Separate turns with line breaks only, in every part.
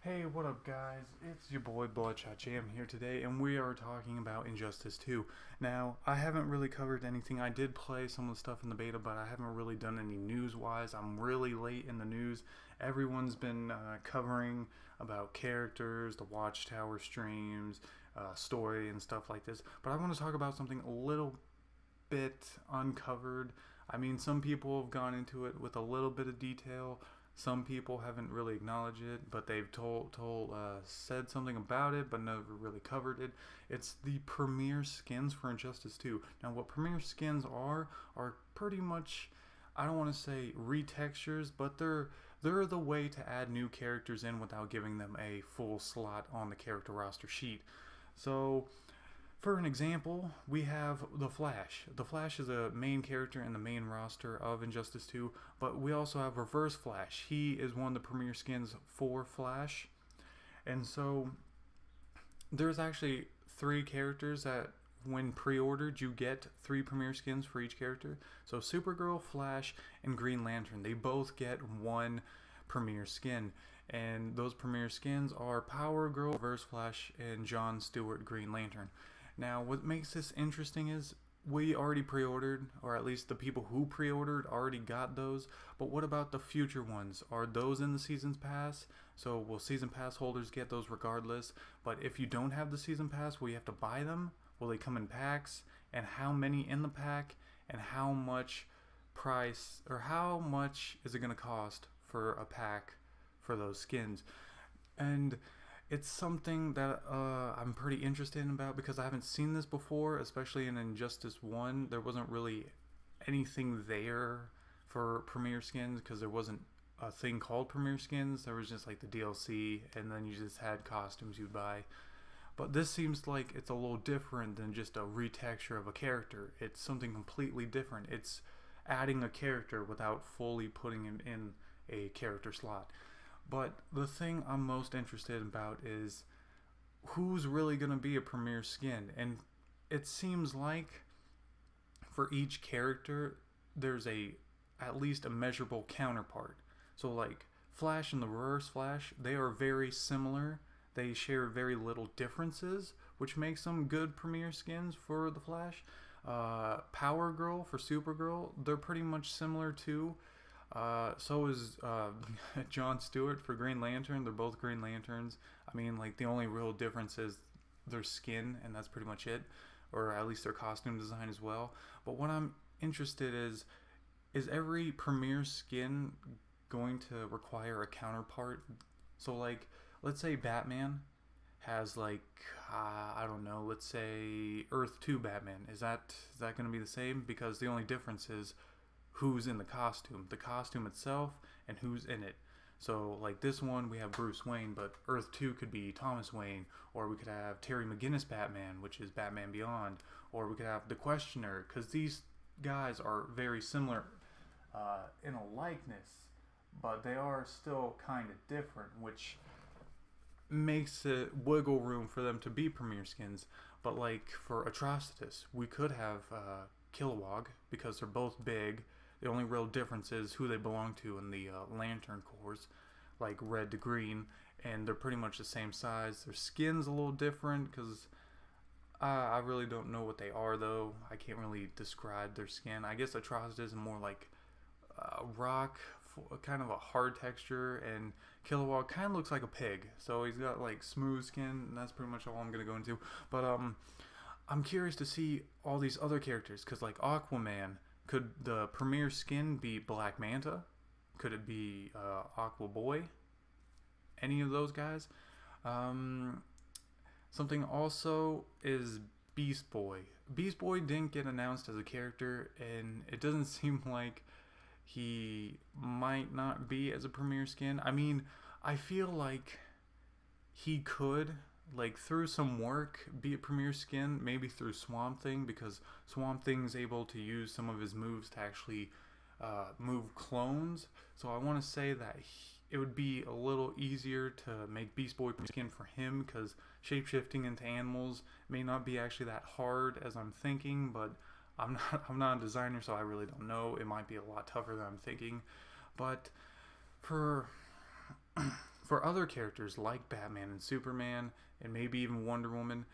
Hey, what up, guys? It's your boy Bloodshot Jam here today, and we are talking about Injustice 2. Now, I haven't really covered anything. I did play some of the stuff in the beta, but I haven't really done any news-wise. I'm really late in the news. Everyone's been covering about characters, the Watchtower streams, story, and stuff like this. But I want to talk about something a little bit uncovered. I mean, some people have gone into it with a little bit of detail. Some people haven't really acknowledged it, but they've said something about it, but never really covered it. It's the premiere skins for Injustice 2. Now, what premiere skins are pretty much, I don't want to say retextures, but they're the way to add new characters in without giving them a full slot on the character roster sheet. So, for an example, we have the Flash. The Flash is a main character in the main roster of Injustice 2, but we also have Reverse Flash. He is one of the premier skins for Flash. And so there's actually 3 characters that when pre-ordered you get 3 premier skins for each character. So Supergirl, Flash, and Green Lantern, they both get 1 premier skin. And those premier skins are Power Girl, Reverse Flash, and John Stewart, Green Lantern. Now, what makes this interesting is we already pre-ordered, or at least the people who pre-ordered already got those, but what about the future ones? Are those in the Seasons Pass? So will Season Pass holders get those regardless? But if you don't have the Season Pass, will you have to buy them? Will they come in packs? And how many in the pack? And how much price, or how much is it going to cost for a pack for those skins? And it's something that I'm pretty interested in about because I haven't seen this before, especially in Injustice 1. There wasn't really anything there for Premier Skins because there wasn't a thing called Premier Skins. There was just like the DLC, and then you just had costumes you'd buy. But this seems like it's a little different than just a retexture of a character. It's something completely different. It's adding a character without fully putting him in a character slot. But the thing I'm most interested about is who's really going to be a premier skin. And it seems like for each character, there's at least a measurable counterpart. So like Flash and the Reverse Flash, they are very similar. They share very little differences, which makes them good premier skins for the Flash. Power Girl for Supergirl, they're pretty much similar too. So is John Stewart for Green Lantern. They're both Green Lanterns. I mean, like, the only real difference is their skin, and that's pretty much it, or at least their costume design as well. But what I'm interested is every premier skin going to require a counterpart? So, like, let's say Batman has, like, I don't know, let's say Earth 2 Batman. Is that going to be the same? Because the only difference is who's in the costume itself, and who's in it. So like this one, we have Bruce Wayne, but Earth 2 could be Thomas Wayne, or we could have Terry McGinnis Batman, which is Batman Beyond, or we could have the Questioner, because these guys are very similar in a likeness, but they are still kind of different, which makes it wiggle room for them to be premier skins. But like for Atrocitus, we could have Kilowog, because they're both big. The only real difference is who they belong to in the Lantern Corps, like red to green, and they're pretty much the same size. Their skin's a little different because I really don't know what they are, though. I can't really describe their skin. I guess Atrocitus is more like rock, kind of a hard texture, and Kilowog kind of looks like a pig. So he's got like smooth skin, and that's pretty much all I'm going to go into. But I'm curious to see all these other characters, because like Aquaman, could the premier skin be Black Manta? Could it be Aqua Boy? Any of those guys? Something also is Beast Boy. Beast Boy didn't get announced as a character, and it doesn't seem like he might not be as a premier skin. I mean, I feel like he could, like, through some work, be a premier skin, maybe through Swamp Thing, because Swamp Thing's able to use some of his moves to actually move clones. So I want to say that it would be a little easier to make Beast Boy skin for him, because shapeshifting into animals may not be actually that hard as I'm thinking, but I'm not a designer, so I really don't know. It might be a lot tougher than I'm thinking. But for for other characters like Batman and Superman and maybe even Wonder Woman,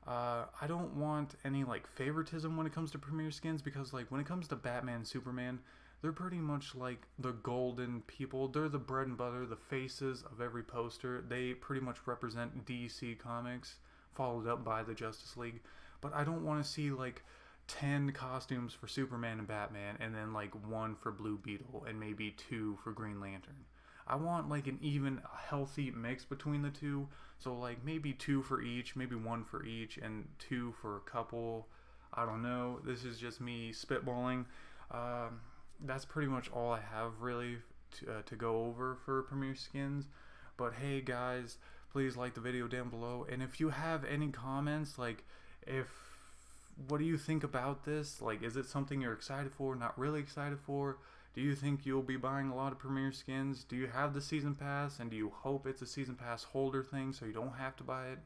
I don't want any like favoritism when it comes to premiere skins, because like when it comes to Batman and Superman, they're pretty much like the golden people. They're the bread and butter, the faces of every poster. They pretty much represent DC Comics, followed up by the Justice League. But I don't want to see like 10 costumes for Superman and Batman and then like 1 for Blue Beetle and maybe 2 for Green Lantern. I want like an even healthy mix between the two. So like maybe 2 for each, maybe 1 for each, and 2 for a couple. I don't know. This is just me spitballing. That's pretty much all I have really to go over for premiere skins. But hey guys, please like the video down below, and if you have any comments, like what do you think about this? Like, is it something you're excited for, not really excited for? Do you think you'll be buying a lot of premiere skins? Do you have the season pass, and do you hope it's a season pass holder thing so you don't have to buy it?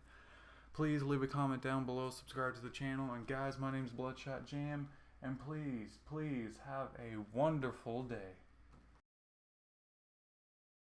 Please leave a comment down below, subscribe to the channel, and guys, my name's Bloodshot Jam, and please have a wonderful day.